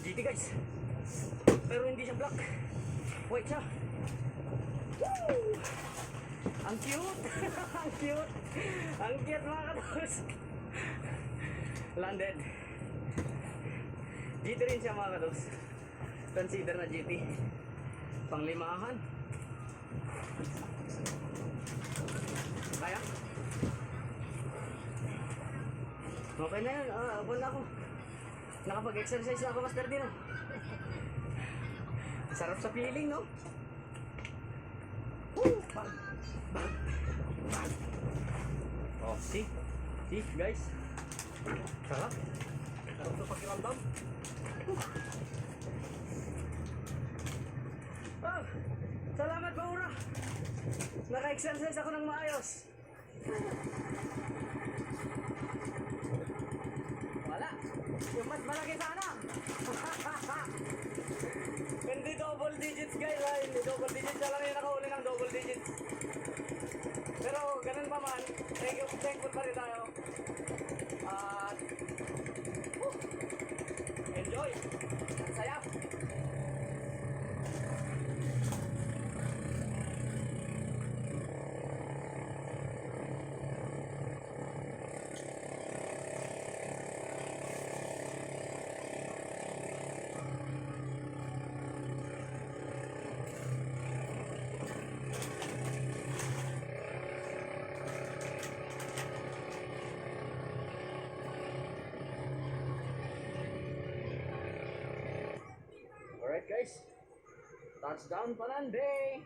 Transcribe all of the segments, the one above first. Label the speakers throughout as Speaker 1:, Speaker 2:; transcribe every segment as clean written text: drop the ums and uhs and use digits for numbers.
Speaker 1: GT guys. Pero hindi siya black. White siya. Woo! Ang cute. Ang cute. Ang cute mga katos. Landed. GT rin siya mga katos. Consider na GT. Panglimahan. Kaya? Okay na yun. Abon na ako. Nakapag-exercise na ako, Master Dino. Sarap sa feeling, no? Woo! Bang! Bang! Bang! Oh, see? See, guys? Sarap. Sarap sa pakiramdam. Ah! Salamat, Baura! Naka-exercise ako ng maayos. Wala. Yung mas malaki sana. Hindi double digits guys ha. Hindi double digits. Siya lang yung nakahuli ng double digits. Pero ganun pa man. Thankful pa rin tayo. At enjoy. Ang saya. Alright guys, touchdown Panande!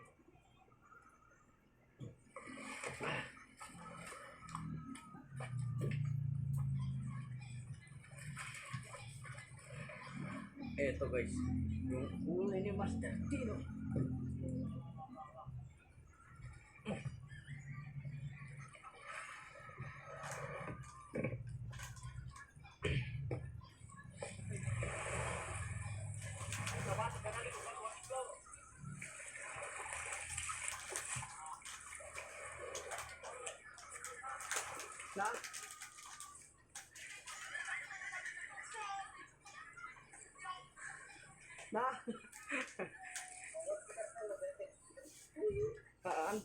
Speaker 1: Eto guys, yung kulay ni Master Dino. Na? Na? Haan?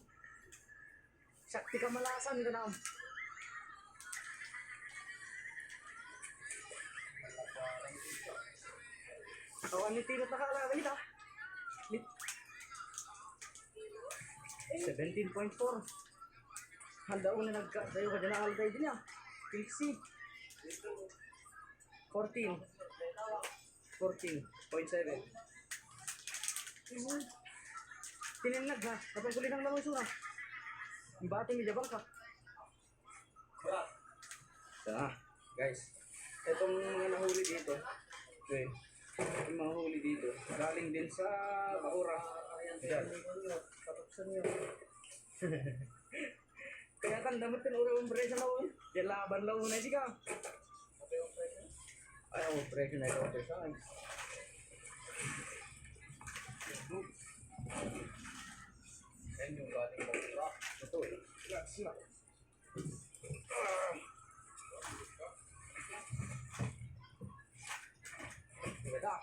Speaker 1: Sakti ka malasan ka na. Kawan ni Tino nakakalaga kita. 17.4. Handa ko na nagkasayo ka dyan ang alday din niya. Pixie. 14. 14.7. Tininag ha. Kapag kulit ng lamang sura. Yung bating ni Jabang ka. Guys. Itong mga nahuli dito. Okay. Yung mga huli dito. Galing din sa Baura. Yan. Kapagsan nyo. Kaya kan dapat kan orang operation lawan. Dia laban lawan aja ka. Apa operation? Ay, operation na operation. Yan yung galing mo. Betul. Siap. Beda.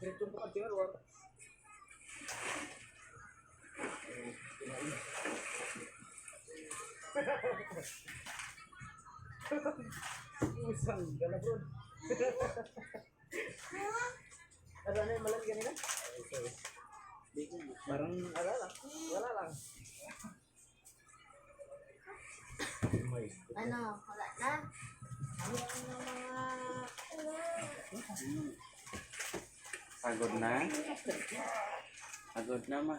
Speaker 1: Itu bukan dia luar. Usang gala bro. Ada na yung malam kanina? Parang wala lang. Wala lang.
Speaker 2: Ano? Wala na? Ano ang mga...
Speaker 3: Pagod na? Pagod na ma.